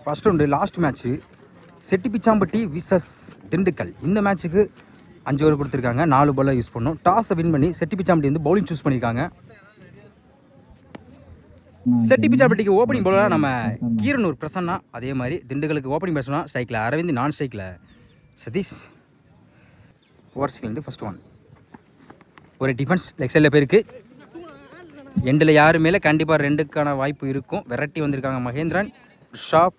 First round last match Chettipichampatti versus Dindigul. இந்த மேட்ச்சுக்கு 5 over கொடுத்துருக்காங்க. 4 பால் யூஸ் பண்ணோம். டாஸை வின் பண்ணி செட்டிப்பிச்சாம்பட்டி வந்து பவுலிங் சூஸ் பண்ணியிருக்காங்க. செட்டிப்பிச்சாம்பட்டிக்கு ஓப்பனிங் பவுலராக நம்ம கீரனூர் பிரசன்னா, அதே மாதிரி திண்டுக்கலுக்கு ஓப்பனிங் பேட்ஸ்மேனா ஸ்ட்ரைக்கில் அரவிந்த், நான் ஸ்ட்ரைக்கில் சதீஷ். ஓவர்ஸ்லேருந்து ஃபர்ஸ்ட் ஒன். ஒரு டிஃபென்ஸ் லெக் சைடில் போயிருக்கு. எண்டில் யாரு மேலே கண்டிப்பாக 2க்கான வாய்ப்பு இருக்கும். வெரைட்டி வந்திருக்காங்க மகேந்திரன். ஷாப்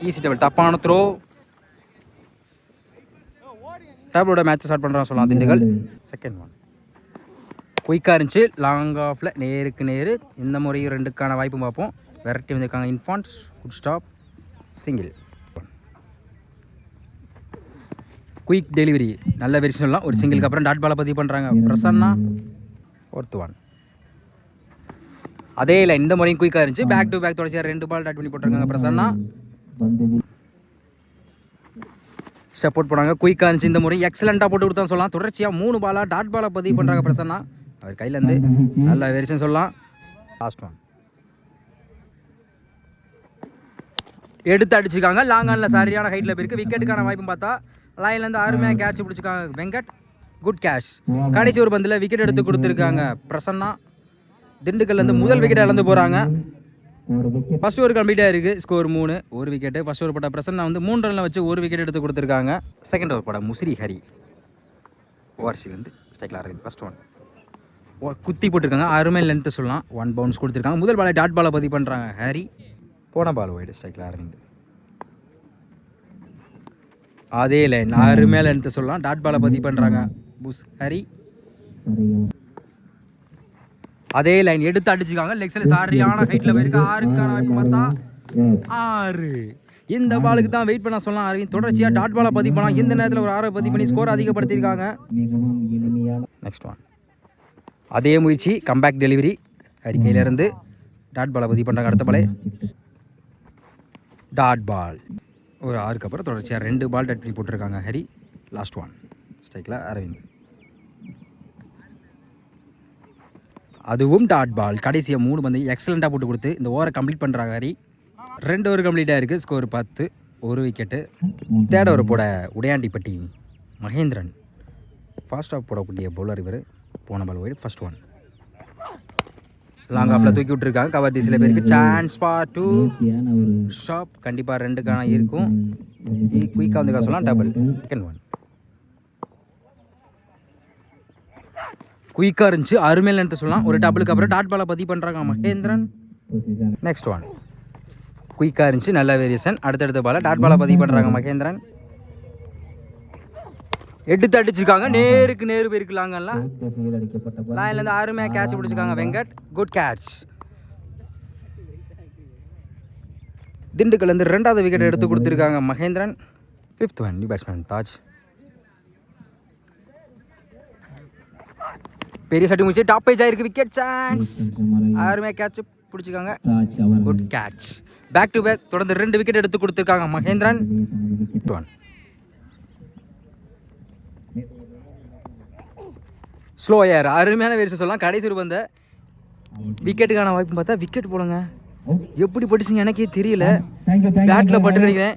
ஈஸி டேபிள், தப்பான த்ரோ. டேபிளோட மேட்ச் ஸ்டார்ட் பண்ணுறான்னு சொல்லலாம் திண்டுக்கல். செகண்ட் ஒன் குயிக்காக இருந்துச்சு. லாங் ஆஃபில் நேருக்கு நேரு. இந்த முறையும் 2க்கான வாய்ப்பு பார்ப்போம். வெரைட்டி வந்திருக்காங்க infants. Good stop, single. Quick delivery, நல்ல வெரி சொல்லலாம். ஒரு சிங்கிளுக்கு அப்புறம் டாட் பாலை பதிவு பண்ணுறாங்க பிரசன்னா. Fourth one. அதே லைன், இந்த முறையும் குயிக்காக இருந்துச்சு. பேக் டு பேக் தொடர்ச்சியாக 2 பால் டாட் பண்ணி போட்டிருக்காங்க பிரசன்னா. சப்போர்ட் பண்ணாங்க. குயிக்காக இருந்துச்சு இந்த முறை. எக்ஸலண்ட்டாக போட்டு கொடுத்தா சொல்லலாம். தொடர்ச்சியாக 3 பாலாக டாட் பாலை பதிவு பண்ணுறாங்க பிரசன்னா. அவர் கையிலேருந்து நல்ல வெரிசன் சொல்லலாம். லாஸ்ட் ஒன் எடுத்து அடிச்சிருக்காங்க. லாங் ஆனில் சரியான ஹைட்டில் போயிருக்கு. விக்கெட்டுக்கான வாய்ப்பும் பார்த்தா லைன்லேருந்து அருமையாக கேட்ச் பிடிச்சிருக்காங்க வெங்கட். Good cash. கடைசி ஒரு பந்தில் விக்கெட் எடுத்து கொடுத்துருக்காங்க பிரசன்னா. திண்டுக்கல்லேருந்து முதல் விக்கெட் இழந்து போகிறாங்க. ஃபர்ஸ்ட் ஓவர் கம்ப்ளீட்டாக இருக்குது. ஸ்கோர் 3, ஒரு விக்கெட்டு. ஃபர்ஸ்ட் ஓவர் போட்ட பிரசன்னா வந்து 3 ரனில் வச்சு ஒரு விக்கெட் எடுத்து கொடுத்துருக்காங்க. செகண்ட் ஓவர் போட முசிறி ஹரி. ஓவர்ஸிலேருந்து ஸ்ட்ரைக்கில் ஆரம்பி. ஃபர்ஸ்ட் ஒன் குத்தி போட்டிருக்காங்க. அருமை லென்த்து சொல்லலாம். 1 பவுன்ஸ் கொடுத்துருக்காங்க. முதல் பாலை டாட் பாலை பதிவு பண்ணுறாங்க ஹரி. போன பால் ஒய்டு. ஸ்ட்ரைக்கில் ஆரம்பிங்க. அதே லைன் அருமை லென்த்து சொல்லலாம். டாட் பாலை பதிவு பண்ணுறாங்க புஸ் ஹரி. அதே லைன் எடுத்து அடிச்சுக்காங்க. லெக் சைடில் சரியான ஹைட்டில் போயிருக்கு. 6க்கான வாய்ப்பு பார்த்தா 6. இந்த பாலுக்கு தான் வெயிட் பண்ண சொல்லலாம் அரவிந்த். தொடர்ச்சியாக டாட் பாலை பதிவு பண்ணலாம். இந்த நேரத்தில் ஒரு 6 பதிவு பண்ணி ஸ்கோர் அதிகப்படுத்தியிருக்காங்க. Next one. அதே முயற்சி, கம்பேக் டெலிவரி. ஹரி கையிலேருந்து டாட் பாலை பதிவு பண்ணுறாங்க. அடுத்த பாலே டாட் பால். ஒரு 6க்கு அப்புறம் தொடர்ச்சியாக 2 பால் டாட் பண்ணி போட்டிருக்காங்க ஹரி. Last one. ஸ்ட்ரைக்கில் அரவிந்த். அதுவும் டாட் பால். கடைசியாக 3 பந்து எக்ஸலண்ட்டாக போட்டு கொடுத்து இந்த ஓவரை கம்ப்ளீட் பண்ணுறாங்க ஹரி. 2 ஓவர் கம்ப்ளீட்டாக இருக்குது. ஸ்கோர் 10, ஒரு விக்கெட்டு. தேர்ட் ஓவர் போட உடையாண்டிப்பட்டி மகேந்திரன். ஃபாஸ்ட் ஆஃப் போடக்கூடிய பவுலர் இவர். போன ball wide. First one long ஆஃபில் தூக்கி விட்டுருக்காங்க. கவர் சில பேருக்கு சான்ஸ் ஃபார் 2 ஷாப். கண்டிப்பாக 2க்கான இருக்கும். குயிக்காக வந்து சொல்லலாம். டபுள். செகண்ட் ஒன் குயிக்காக இருந்துச்சு. அருமையில் எடுத்து சொல்லலாம். ஒரு டபுளுக்கு அப்புறம் டாட் பாலை பதிவு பண்ணுறாங்க மகேந்திரன். நெக்ஸ்ட் ஒன் குயிக்காக இருந்துச்சு. நல்ல வேரியேஷன். அடுத்தடுத்த பாலை டாட் பாலை பதிவு பண்ணுறாங்க மகேந்திரன். எடுத்து அடிச்சிருக்காங்க. நேருக்கு நேரு போயிருக்கலாங்கல்ல. லைன்லேருந்து அருமையாக கேட்ச் பிடிச்சிருக்காங்க வெங்கட். Good catch. திண்டுக்கல்லேருந்து 2வது விக்கெட் எடுத்து கொடுத்துருக்காங்க Mahendran. 5th one new batsman Taj. பெரிய சட்டி முடிச்சு டாப் பேஜ் ஆயிருக்கு. Wicket chance. அருமையாக கேட்ச் பிடிச்சிருக்காங்க. Good catch. Back to back தொடர்ந்து 2 விக்கெட் எடுத்து கொடுத்துருக்காங்க மகேந்திரன். ஸ்லோ ஏர். அருமையான வேரிசன் சொல்லலாம். கடைசி ஒரு பந்த விக்கெட்டுக்கான வாய்ப்பு பார்த்தா விக்கெட் போடுங்க. எப்படி பட்டுச்சுங்க எனக்கே தெரியல. பேட்டில் பட்டு நினைக்கிறேன்.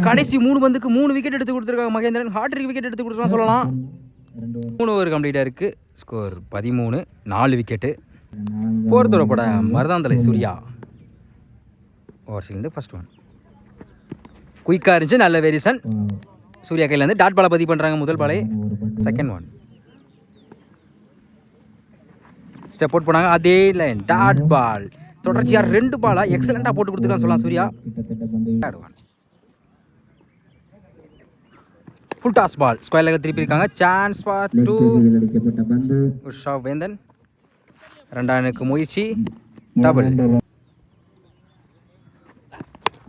கடைசி 3 பந்துக்கு 3 விக்கெட் எடுத்து கொடுத்துருக்காங்க மகேந்திரன். ஹார்ட்ரிக் விக்கெட் எடுத்து கொடுத்துருக்கான்னு சொல்லலாம். 3 ஓவர் கம்ப்ளீட்டாக இருக்குது. Score 13, 4 wicket. 4th ஓவர் போட மருதாந்தலை சூர்யா. ஓவர்ஸ்லேருந்து ஃபர்ஸ்ட் ஒன் குயிக்காக இருந்துச்சு. நல்ல வேரியேஷன். சூர்யா கையிலேருந்து டாட் பாலை பதிவு பண்ணுறாங்க முதல் பாலை. செகண்ட் ஒன் ஸ்டெப் அவுட் பண்ணாங்க. அதே லைன் டாட் பால். தொடர்ச்சியாக 2 பாலாக எக்ஸலண்ட்டாக போட்டு கொடுத்துருக்கான்னு சொல்லலாம் Surya. Full toss ball. Square லெக்கில் திருப்பி இருக்காங்க. Chance for 2 Usha Vendhan. 2க்கு முயற்சி. Double.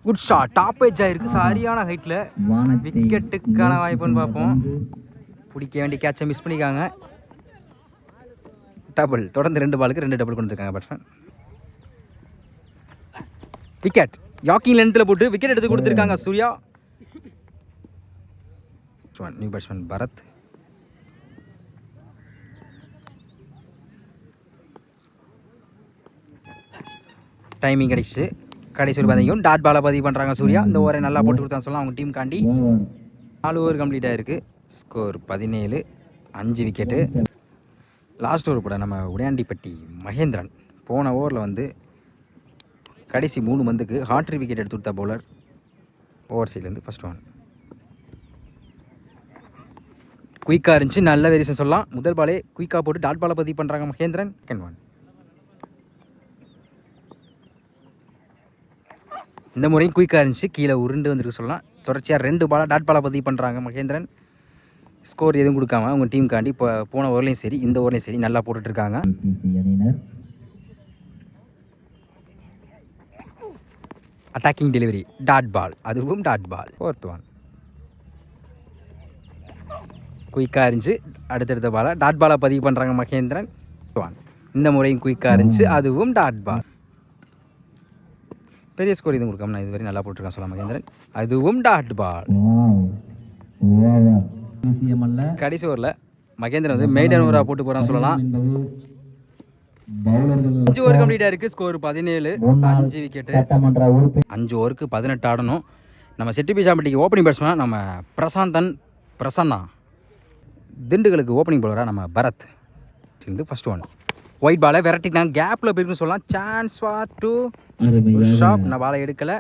Good shot. Top edge ஆயிருக்கு. சரியான ஹைட்டில். விக்கெட்டுக்கான வாய்ப்புன்னு பார்ப்போம். பிடிக்க வேண்டிய கேட்சை மிஸ் பண்ணிக்காங்க. டபுள். தொடர்ந்து 2 பாலுக்கு 2 டபுள் கொடுத்துருக்காங்க பேட்ஸ்மேன். விக்கெட். யாக்கிங் லென்த்தில் போட்டு விக்கெட் எடுத்து கொடுத்துருக்காங்க Surya. New batsman Bharath. Timing கிடைச்சிச்சு. கடைசி ஒரு பந்தையும் டாட் பாலை பதிவு பண்ணுறாங்க சூர்யா. இந்த ஓவரை நல்லா போட்டு கொடுத்தான்னு சொல்லலாம் அவங்க டீம் காண்டி. 4 ஓவர் கம்ப்ளீட் ஆகிருக்கு. Score 17, 5 wicket. லாஸ்ட் ஓவர் கூட நம்ம உடையாண்டிப்பட்டி மகேந்திரன் போன ஓவரில் வந்து கடைசி 3 பந்துக்கு ஹார்ட்ரி விக்கெட் எடுத்து கொடுத்த பவுலர். ஓவர் சைட்லேருந்து ஃபர்ஸ்ட் ஒன் குயிக்காக இருந்துச்சு, நல்ல வேரியேஷன் சொல்லலாம். முதல் பாலே குயிக்காக போட்டு டாட் பாலை பதிவு பண்ணுறாங்க மகேந்திரன். செகண்ட் ஒன் இந்த முறையும் குயிக்காக இருந்துச்சு, கீழே உருண்டு வந்துருக்கு சொல்லலாம். தொடர்ச்சியாக 2 பாலை டாட் பாலை பதிவு பண்ணுறாங்க மகேந்திரன். ஸ்கோர் எதுவும் கொடுக்காம அவங்க டீமுக்காண்டி இப்போ போன ஓவர்லேயும் சரி இந்த ஓவர்லேயும் சரி நல்லா போட்டுட்ருக்காங்க. அட்டாக்கிங் டெலிவரி டாட் பால், அதுவும் டாட் பால். ஃபோர்த் ஒன் குயிக்காக இருந்துச்சு, அடுத்தடுத்த பாலை டாட் பாலை பதிவு பண்ணுறாங்க மகேந்திரன். ஒன் இந்த முறையும் குயிக்காக இருந்துச்சு, அதுவும் டாட் பால். பெரிய ஸ்கோர் எதுவும் கொடுக்காம நான் இதுவரை நல்லா போட்டிருக்கேன் சொல்லலாம் மகேந்திரன், அதுவும் டாட் பால். கடைசி ஓவரில் மகேந்திரன் வந்து மெய்டன் ஓவராக போட்டு போகிறான்னு சொல்லலாம். 5 ஓவர் கம்ப்ளீட்டாக இருக்குது. Score 17, 5 wicket. 5 ஓவருக்கு 18 ஆடணும். நம்ம செட்டிபிசாம்பட்டிக்கு ஓப்பனிங் பேட்ஸ்மேன் நம்ம பிரசன்னா, திண்டுகளுக்கு ஓப்பனிங் பவுலராக நம்ம பரத். ஃபர்ஸ்ட் ஒன் ஒயிட் பாலை விரட்டிட்டாங்க, கேப்பில் போயிருக்குன்னு சொல்லலாம். சான்ஸ் ஃபார் டூ ஷாப், நான் பாலை எடுக்கலை.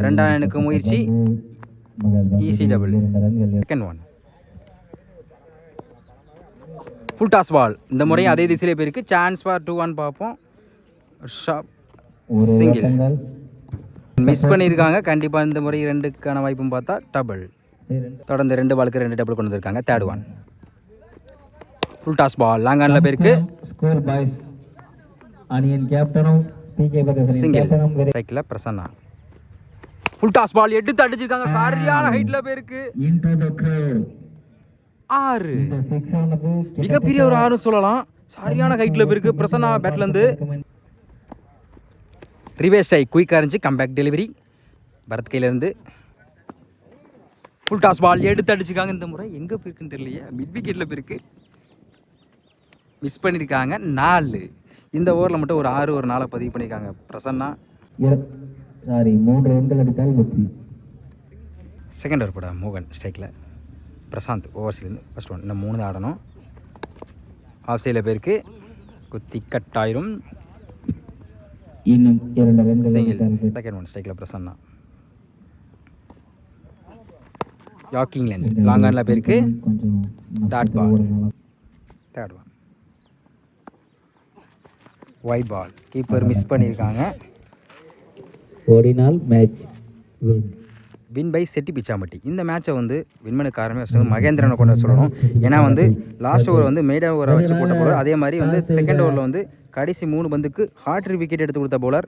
2ஆம் எனக்கு முயற்சி, easy double. Second one full toss ball, இந்த முறையும் அதே திசையிலே போயிருக்கு. சான்ஸ் ஃபார் 2-1 பார்ப்போம். ஷாப் சிங்கிள் மிஸ் பண்ணியிருக்காங்க. கண்டிப்பாக இந்த முறை 2க்கான வாய்ப்பும் பார்த்தா டபுள். தொடர்ந்து 2 பாலுக்கு 2 டபுள் கொண்டு வந்திருக்காங்க. Third one full toss ball, long ஆனில் போயிருக்கு. சிங்கிள் ஸ்ட்ரைக்கில் பிரசன்னா. ஃபுல் டாஸ் பால் எடுத்து அடிச்சிருக்காங்க, சரியான ஹைட்டில் போயிருக்கு. 6 மிகப்பெரிய ஒரு 6 சொல்லலாம். சரியான ஹைட்டில் போயிருக்கு பிரசன்னா பேட்லேருந்து. ரிவேஸ் டை குயிக்காக இருந்துச்சு, கம்பேக் டெலிவரி பரத் கையிலேருந்து. ஃபுல் டாஸ் பால் எடுத்து அடிச்சுக்காங்க. இந்த முறை எங்கே போயிருக்குன்னு தெரியலையே, மிட் விக்கெட்டில் போயிருக்கு, மிஸ் பண்ணியிருக்காங்க. 4 இந்த ஓவரில் மட்டும் ஒரு 6 ஒரு 4 பதிவு பண்ணியிருக்காங்க பிரசன்னா. 3 ரன்கள் அடித்தால் வெற்றி. செகண்ட் ஓவர் போட மோகன் ஸ்ட்ரைக்கில், பிரசாந்த் ஓவர்ஸ்லேருந்து ஃபர்ஸ்ட் ஒன். இன்னும் 3 தான் ஆடணும். ஆஃப் சைடில் போயிருக்கு, குத்தி கட் ஆயிரும். இன்னும் 2 ரன்கள். செகண்ட் ஒன் ஸ்ட்ரைக்கில் பிரசன்னா. யாக்கிங் லைன் லாங் ஆனில் போயிருக்கு, dot ball. Third one wide ball, keeper miss பண்ணியிருக்காங்க. ஓடினால் மேட்ச் வின் பை செட்டிபிச்சாம்பட்டி. இந்த மேட்சை வந்து வின் பண்ண காரணமே மகேந்திரனை கொண்டு சொல்லணும். ஏன்னா வந்து லாஸ்ட் ஓவர் வந்து மெய்டன் ஓவரை வச்சு போட்ட பவுலர், அதே மாதிரி வந்து செகண்ட் ஓவரில் வந்து கடைசி 3 பந்துக்கு ஹார்ட்ரி விக்கெட் எடுத்து கொடுத்த பவுலர்.